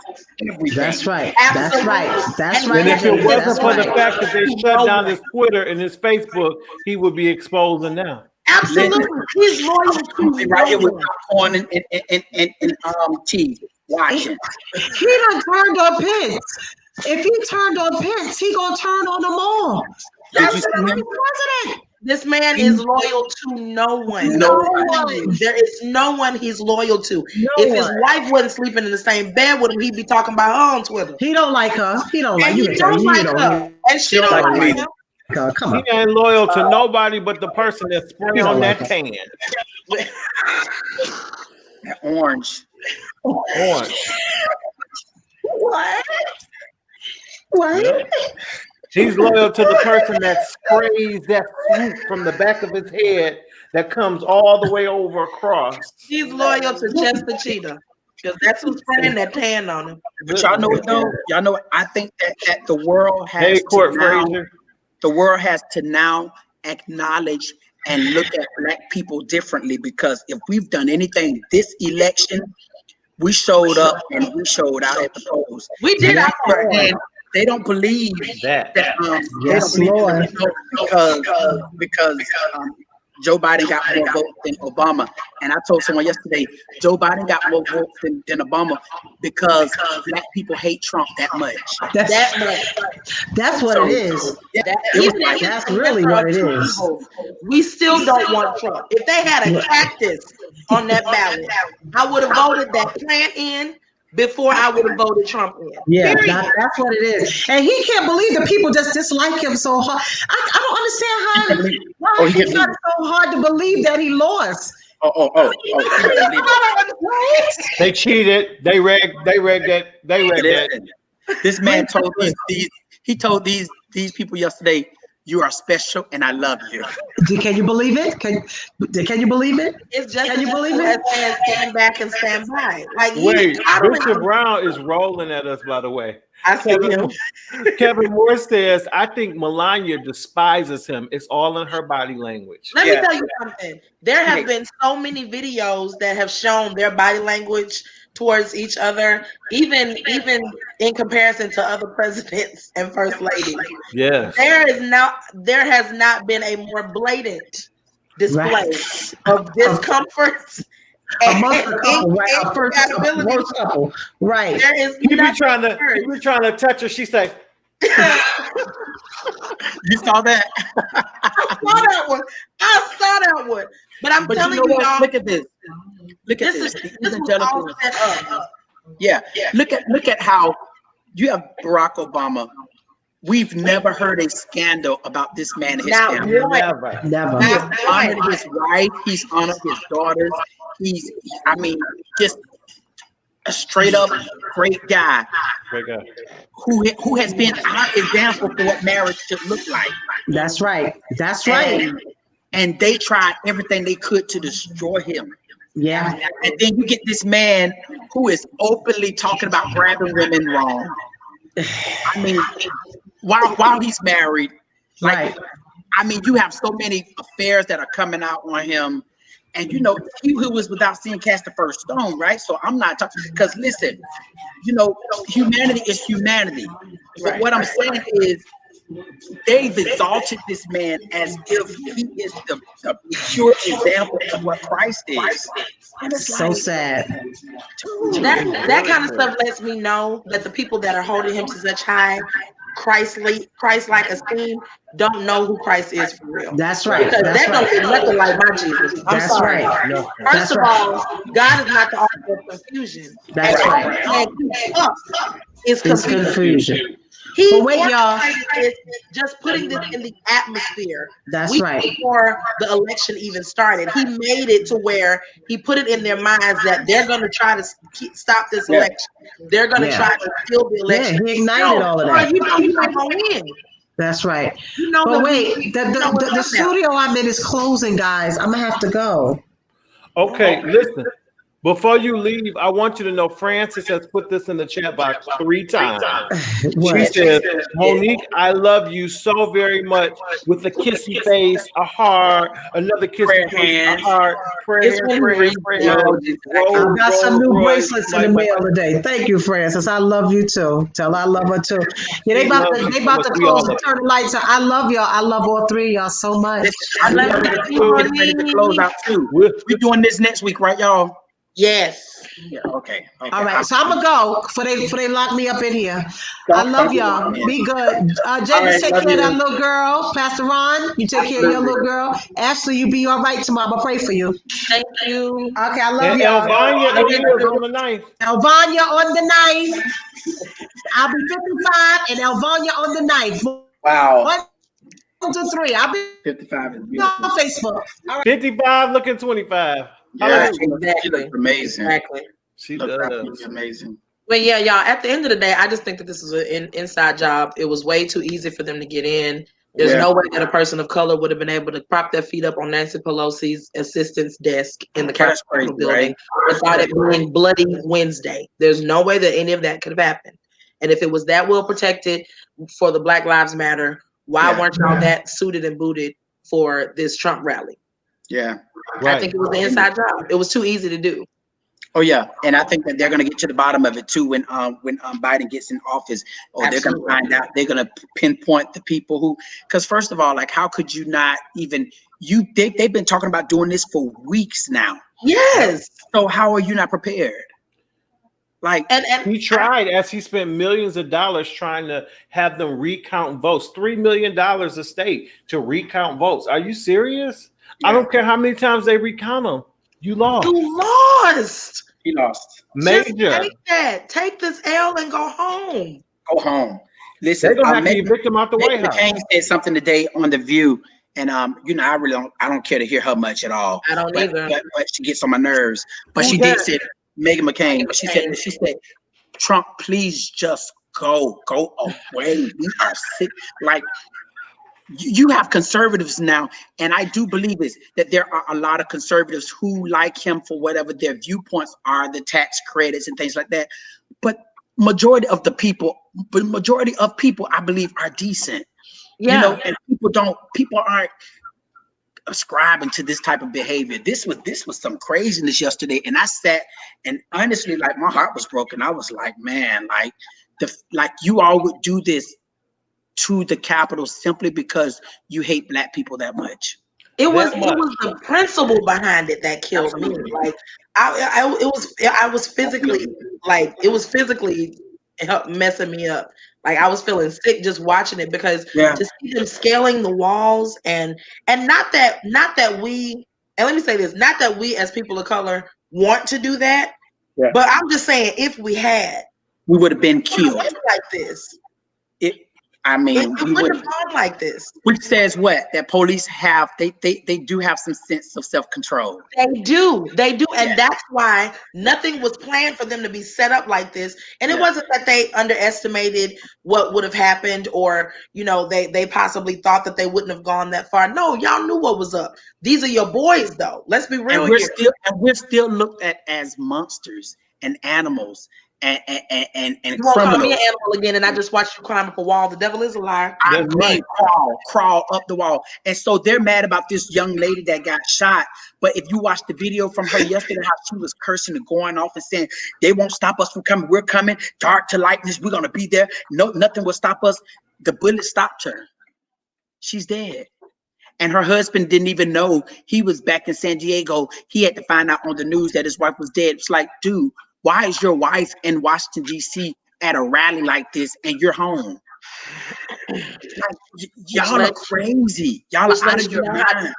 everything. That's right. And if it wasn't for the fact that they shut down his Twitter and his Facebook, he would be exposing now. Absolutely. He's loyal to right here with popcorn and tea. Watching. He done turned on Pence. If he turned on Pence, he gonna turn on them all. That's the president. This man is loyal to no one. There is no one he's loyal to. If his wife wasn't sleeping in the same bed with him, he'd be talking about her on Twitter. He don't like her. He don't like her. And she don't like him. Come on. He ain't loyal to nobody but the person that sprayed on that tan. That orange. What? He's loyal to the person that sprays that swoop from the back of his head that comes all the way over across. He's loyal to just the cheetah. Because that's who's spraying that tan on him. But y'all know what though? Y'all know what? I think that the world has the world has to now acknowledge and look at black people differently, because if we've done anything this election, we showed up and we showed out at the polls. We did our part. And they don't believe that yes, Lord. Because Joe Biden got more votes than Obama. And I told someone yesterday, Joe Biden got more votes than Obama because black people hate Trump that much. That's what it is. That's really what it is. We still don't want Trump. If they had a cactus on that ballot, I would have voted that plant in before I would have voted Trump in. Yeah, that's what it is. And he can't believe that people just dislike him so hard. I don't understand why he got so hard to believe that he lost. They cheated. They read that. This man told these people yesterday, "You are special, and I love you." Can you believe it? Can you believe it? It's just can you believe it? Stand back and stand by. Like wait, Bishop Brown is rolling at us. By the way, I see him. Kevin Moore says, I think Melania despises him. It's all in her body language. Let me tell you something. There have been so many videos that have shown their body language towards each other, even in comparison to other presidents and first ladies. Yes. There has not been a more blatant display of discomfort. Amongst the couple, right? A first couple, right? There is he be trying to touch her. She say, "You saw that? I saw that one. But I'm telling you, y'all. Look at this. Look at this. This was all set up. Yeah. Look at how you have Barack Obama. We've never heard a scandal about this man and his family. Never. He has honored his wife. He's honored his daughters. Just a straight up great guy. Who has been our example for what marriage should look like. That's right. And they tried everything they could to destroy him. Yeah. And then you get this man who is openly talking about grabbing women wrong. I mean, while he's married, you have so many affairs that are coming out on him. And he who was without sin cast the first stone, right? So I'm not talking, because listen, humanity is humanity. But what I'm saying is they've exalted this man as if he is the pure example of what Christ is. And it's so sad. That kind of stuff lets me know that the people that are holding him to such high Christ-like esteem don't know who Christ is for real. That's right. Because that don't look nothing like my Jesus. I'm sorry. Right. No. First of all, God is not the author of confusion. That's right. It's confusion. But wait, y'all, is just putting this in the atmosphere. That's right. Before the election even started, he made it to where he put it in their minds that they're going to try to stop this election. They're going to try to steal the election. Yeah, he ignited all of that. You're not going to win. That's right. But wait, the studio I'm in is closing, guys. I'm going to have to go. Okay, listen. Before you leave, I want you to know Francis has put this in the chat box 3 times. She says, Monique, I love you so very much, with a kissy face, a heart, another kissy face, a heart, prayer. I got some new bracelets in the mail today. Thank you, Francis. I love you too. Tell her I love her too. Yeah, they about to close and turn the lights on. I love y'all. I love all 3 of y'all so much. I love you. We're ready to close out too. We're doing this next week, right, y'all? Yes. Yeah, okay. All right. So I'm gonna go before they lock me up in here. I love y'all. Be good. Jada, take care of that little girl. Pastor Ron, you take care of your little girl. Ashley, you be all right tomorrow. I'll pray for you. Thank you. Okay, I love y'all. Elvania on the 9th. Elvania on the 9th. I'll be 55 and Elvania on the 9th. Wow. 1, 2, 3. I'll be 55 is beautiful. On Facebook. All right. 55 looking 25. Yeah, she looks amazing. Exactly. She does. Amazing. But yeah, y'all, at the end of the day, I just think that this is an inside job. It was way too easy for them to get in. There's no way that a person of color would have been able to prop their feet up on Nancy Pelosi's assistant's desk in the Capitol building without it being Bloody Wednesday. There's no way that any of that could have happened. And if it was that well protected for the Black Lives Matter, why weren't y'all that suited and booted for this Trump rally? Yeah. Right. I think it was the inside job. It was too easy to do. Oh yeah, and I think that they're going to get to the bottom of it too when Biden gets in office. Or they're going to find out. They're going to pinpoint the people who. Because first of all, like, how could you not even? They've been talking about doing this for weeks now. Yes. So how are you not prepared? Like, and he tried, as he spent millions of dollars trying to have them recount votes. $3 million a state to recount votes. Are you serious? Yeah. I don't care how many times they recount them. You lost. You lost. He lost. Major. Just take that. Take this L and go home. Go home. Listen, they're gonna have to evict him out the White House. McCain said something today on The View, and I don't care to hear her much at all. I don't either. But she gets on my nerves. But she did say Meghan McCain. But she said, Trump, please just go away. We are sick. Like, you have conservatives now, and I do believe this, that there are a lot of conservatives who like him for whatever their viewpoints are, the tax credits and things like that. But majority of people, I believe, are decent. Yeah. You know, and people aren't ascribing to this type of behavior. This was some craziness yesterday, and I sat and honestly, like, my heart was broken. I was like, man, like you all would do this to the Capitol simply because you hate Black people that much. It was the principle behind it that killed me. Like I was physically messing me up. Like I was feeling sick just watching it because to see them scaling the walls and not that we, and let me say this, not that we as people of color want to do that, but I'm just saying if we had, we would have been killed like this. We wouldn't have gone like this. Which says what? That police they do have some sense of self-control. They do. And that's why nothing was planned for them to be set up like this. And it wasn't that they underestimated what would have happened or, you know, they possibly thought that they wouldn't have gone that far. No, y'all knew what was up. These are your boys, though. Let's be real here. We're still looked at as monsters and animals. And you won't call me an animal again, and I just watched you climb up a wall. The devil is a liar. I mean, crawl up the wall. And so they're mad about this young lady that got shot. But if you watch the video from her yesterday, how she was cursing and going off and saying, they won't stop us from coming. We're coming. Dark to lightness. We're going to be there. No, nothing will stop us. The bullet stopped her. She's dead. And her husband didn't even know he was back in San Diego. He had to find out on the news that his wife was dead. It's like, dude, why is your wife in Washington, D.C. at a rally like this and you're home? Y'all are crazy. Y'all are out of your mind.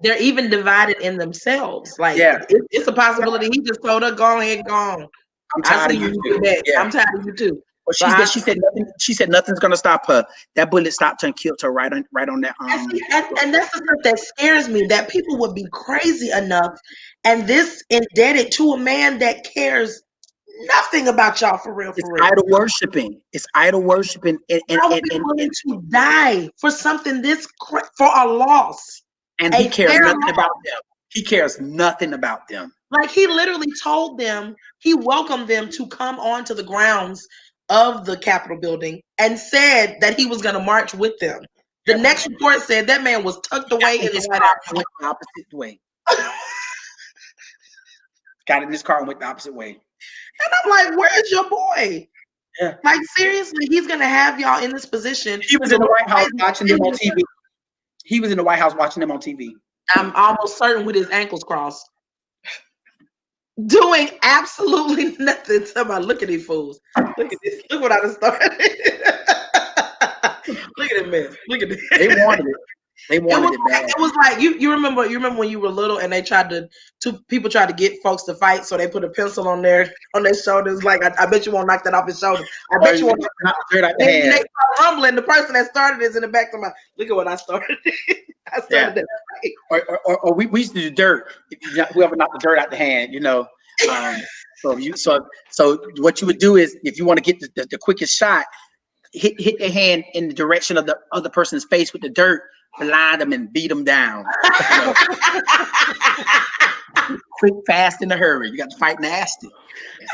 They're even divided in themselves. Like, it's a possibility he just told her, go ahead, go on. I'm tired of you too. I'm tired of you too. Well, she said nothing's gonna stop her. That bullet stopped her and killed her right on that arm. And that's the stuff that scares me, that people would be crazy enough and this indebted to a man that cares nothing about y'all for real. It's idol worshiping. And willing to die for something this for a loss. And he cares nothing about them. He cares nothing about them. Like he literally told them, he welcomed them to come onto the grounds of the Capitol building and said that he was going to march with them. The next report said that man was tucked away in his car. Went the opposite way. Got in his car and went the opposite way. And I'm like, where's your boy? Yeah. Like, seriously, he's going to have y'all in this position. He was in the White House watching them on TV. He was in the White House watching them on TV. I'm almost certain with his ankles crossed. Doing absolutely nothing. Somebody, look at these fools. Look at this. Look what I just started. Look at that mess. Look at this. They wanted it. They wanted it bad. It was like you remember when you were little and they people tried to get folks to fight, so they put a pencil on their shoulders. Like I bet you won't knock that off his shoulder. I bet you won't knock it out the hand. They start rumbling. The person that started is in the back of my. Look at what I started. I started that fight. Or we used to do dirt. Whoever knocked the dirt out the hand, you know. So what you would do is if you want to get the quickest shot, hit the hand in the direction of the other person's face with the dirt. Blind them and beat them down. Quick, fast, in a hurry. You got to fight nasty.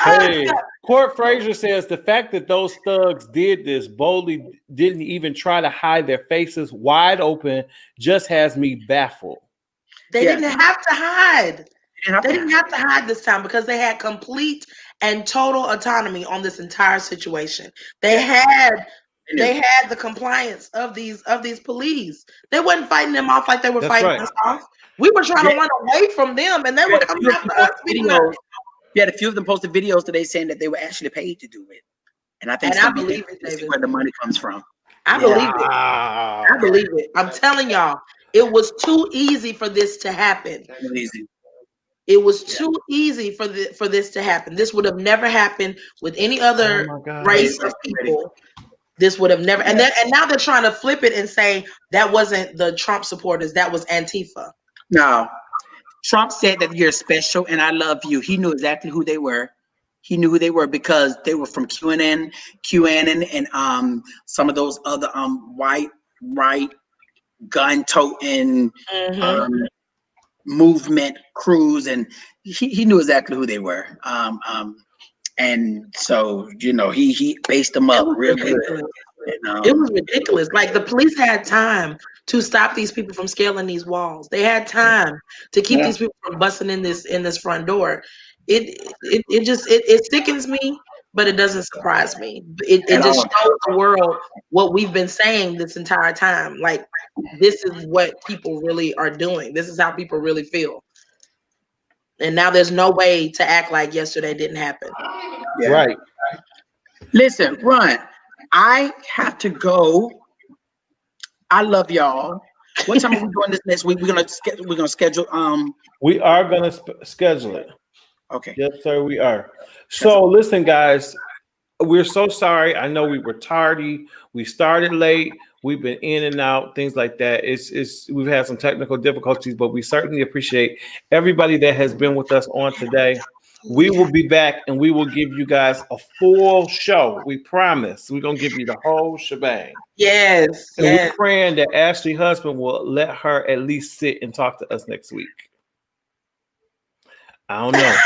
Hey, Court Frazier says the fact that those thugs did this boldly, didn't even try to hide their faces wide open, just has me baffled. They didn't have to hide. They didn't have to hide this time because they had complete and total autonomy on this entire situation. They had the compliance of these police. They wasn't fighting them off like they were fighting us off. We were trying to run away from them, and they were coming after us. We had a few of them posted videos today saying that they were actually paid to do it. And I think I believe it, David. Where the money comes from. I believe it. I believe it. I'm telling y'all, it was too easy for this to happen. It was too easy for this to happen. This would have never happened with any other race of people. This would have never, and now they're trying to flip it and say that wasn't the Trump supporters, that was Antifa. No, Trump said that you're special and I love you. He knew exactly who they were. He knew who they were because they were from QAnon, and some of those other white right gun-toting movement crews, and he knew exactly who they were. And so, he based them up real good. And, it was ridiculous. Like the police had time to stop these people from scaling these walls. They had time to keep these people from busting in this front door. It sickens me, but it doesn't surprise me. It just shows the world what we've been saying this entire time. Like, this is what people really are doing. This is how people really feel. And now there's no way to act like yesterday didn't happen. Yeah. Right. Listen, Ron, I have to go. I love y'all. What time are we doing this next week? We're gonna schedule. We are gonna schedule it. Okay. Yes, sir. We are. So listen, guys. We're so sorry. I know we were tardy. We started late. We've been in and out, things like that. We've had some technical difficulties, but we certainly appreciate everybody that has been with us on today. We will be back and we will give you guys a full show. We promise. We're gonna give you the whole shebang. Yes. And we're praying that Ashley's husband will let her at least sit and talk to us next week. I don't know.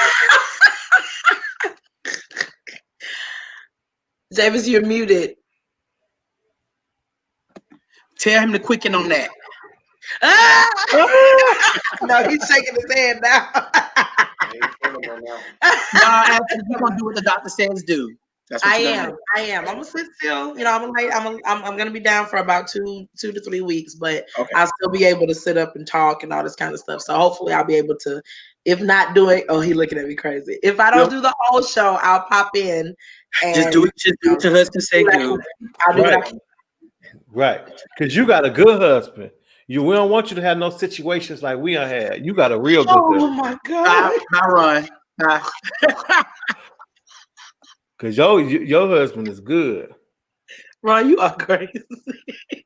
Davis, you're muted. Tell him to quicken on that. No, he's shaking his head now. You're gonna do what the doctor says do. That's what I am. I'm gonna sit still. I'm gonna be down for about 2 to 3 weeks, but I'll still be able to sit up and talk and all this kind of stuff. So hopefully I'll be able to, if not doing, he looking at me crazy. If I don't do the whole show, I'll pop in and just do it to husband say do. I'll do what I can. Right. Because you got a good husband. We don't want you to have no situations like we had. You got a real good husband. Oh my God. Bye, Ron. Because your husband is good. Ron, you are crazy.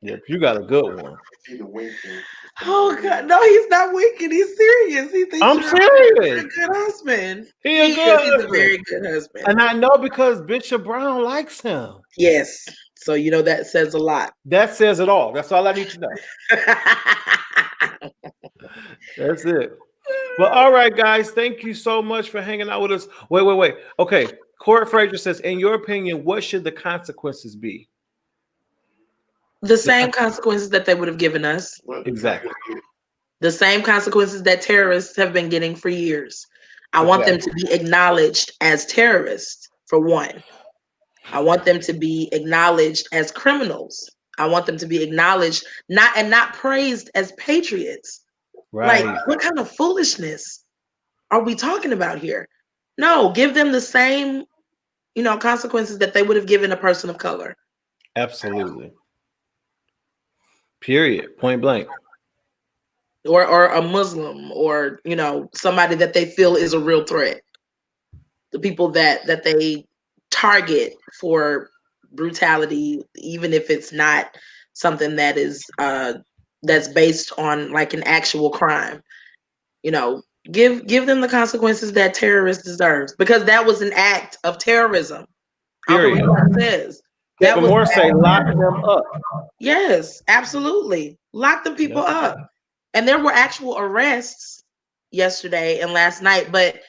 Yep, you got a good one. Oh God, no, he's not winking. He's serious. He thinks I'm serious. He's a good husband. He's a very good husband. And I know because Bishop Brown likes him. Yes. So that says a lot. That says it all. That's all I need to know. That's it. Well, all right, guys. Thank you so much for hanging out with us. Wait. Okay. Court Frazier says, in your opinion, what should the consequences be? The same consequences that they would have given us. Exactly. The same consequences that terrorists have been getting for years. I want them to be acknowledged as terrorists, for one. I want them to be acknowledged as criminals. I want them to be acknowledged, not praised as patriots. Right. Like, what kind of foolishness are we talking about here? No, give them the same, consequences that they would have given a person of color. Absolutely. Period. Point blank. Or a Muslim, or somebody that they feel is a real threat. The people that they target for brutality, even if it's not something that is that's based on like an actual crime. Give them the consequences that terrorists deserves, because that was an act of terrorism. Period. Says. That more say lock them up. Yes, absolutely. Lock them people up. And there were actual arrests yesterday and last night, but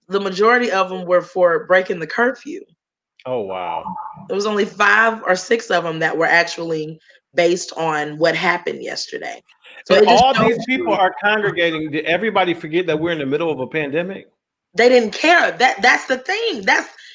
the majority of them were for breaking the curfew. Oh, wow. There was only 5 or 6 of them that were actually based on what happened yesterday. So all these people are congregating. Did everybody forget that we're in the middle of a pandemic? They didn't care. That's the thing.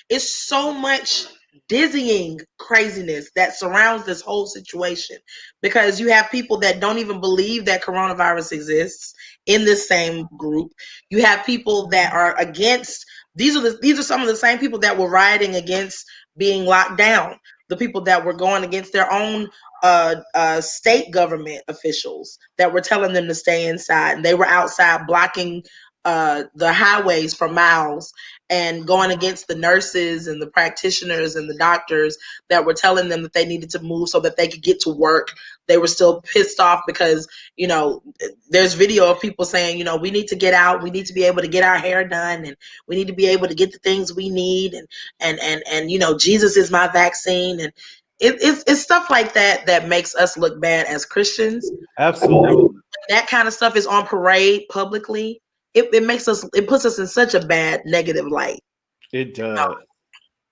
It's so much dizzying craziness that surrounds this whole situation, because you have people that don't even believe that coronavirus exists in this same group. You have people that are against. These are some of the same people that were rioting against being locked down. The people that were going against their own state government officials that were telling them to stay inside, and they were outside blocking the highways for miles and going against the nurses and the practitioners and the doctors that were telling them that they needed to move so that they could get to work. They were still pissed off because, there's video of people saying, we need to get out. We need to be able to get our hair done, and we need to be able to get the things we need. And Jesus is my vaccine. And it's stuff like that makes us look bad as Christians. Absolutely. When that kind of stuff is on parade publicly, it puts us in such a bad negative light. It does.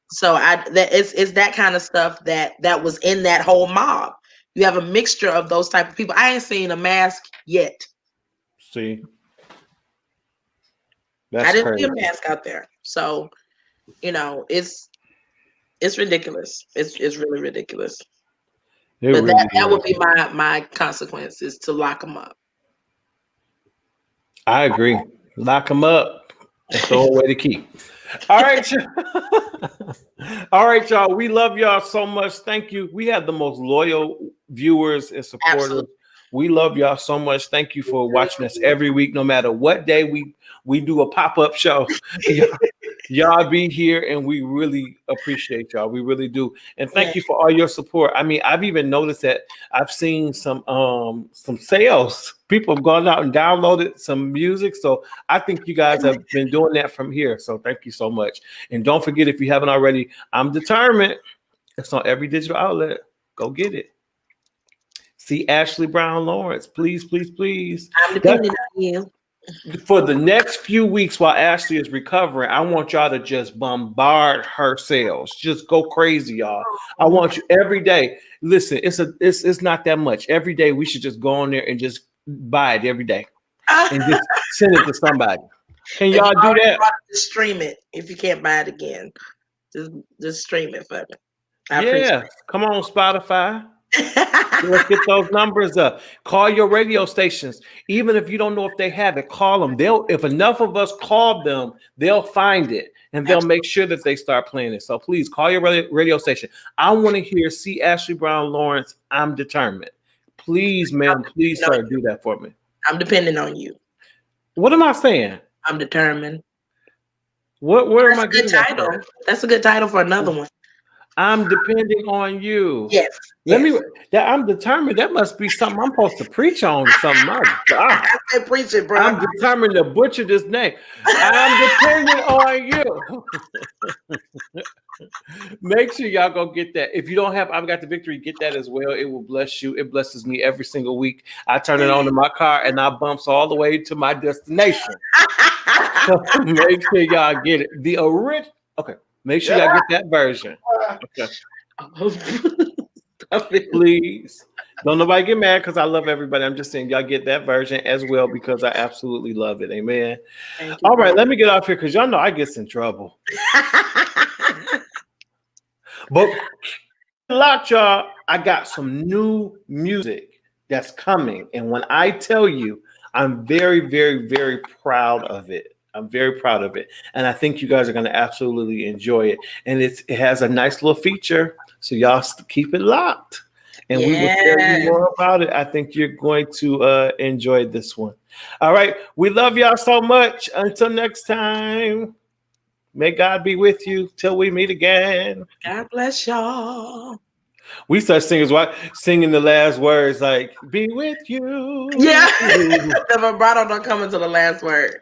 So it's that kind of stuff that was in that whole mob. You have a mixture of those type of people. I ain't seen a mask yet. See, I didn't see a mask out there. So, it's ridiculous. It's really ridiculous. But that would be my consequence, is to lock them up. I agree. Lock them up. That's the whole way to keep. All right. All right, y'all. We love y'all so much. Thank you. We have the most loyal viewers and supporters. Absolutely. We love y'all so much. Thank you for watching us every week, no matter what day we do a pop-up show. Y'all be here, and we really appreciate y'all. We really do. And thank you for all your support. I mean, I've even noticed that I've seen some sales. People have gone out and downloaded some music. So I think you guys have been doing that from here. So thank you so much. And don't forget, if you haven't already, I'm Determined. It's on every digital outlet. Go get it. See Ashley Brown Lawrence. Please, please, please. I'm depending on you. For the next few weeks while Ashley is recovering, I want y'all to just bombard her sales. Just go crazy, y'all. I want you every day. Listen, it's not that much. Every day we should just go on there and just buy it every day and just send it to somebody. Can y'all do that? Stream it if you can't buy it again. Just stream it for me. Yeah, come on, Spotify. Let's get those numbers up. Call your radio stations. Even if you don't know if they have it, call them. If enough of us call them, they'll find it and they'll make sure that they start playing it. So please call your radio station. I want to hear See Ashley Brown Lawrence. I'm Determined. Please, ma'am. Please, sir, do that for me. I'm depending on you. What am I saying? I'm determined. What am I getting? That's a good title. That's a good title for another one. I'm depending on you. Yes. I'm determined. That must be something I'm supposed to preach on or something. My God. I said preach it, bro. I'm determined to butcher this name. I'm depending on you. Make sure y'all go get that. If you don't have I've Got the Victory, get that as well. It will bless you. It blesses me every single week. I turn it on in my car and I bumps all the way to my destination. So make sure y'all get it. The original. Okay. Make sure y'all get that version. Okay. Please. Don't nobody get mad because I love everybody. I'm just saying y'all get that version as well because I absolutely love it. Amen. All right, let me get off here because y'all know I get in trouble. But lock y'all, I got some new music that's coming. And when I tell you, I'm very, very, very proud of it. I'm very proud of it. And I think you guys are going to absolutely enjoy it. And it has a nice little feature. So y'all keep it locked. And we will tell you more about it. I think you're going to enjoy this one. All right. We love y'all so much. Until next time. May God be with you till we meet again. God bless y'all. We start singing the last words like, be with you. Yeah. The vibrato don't come until the last word.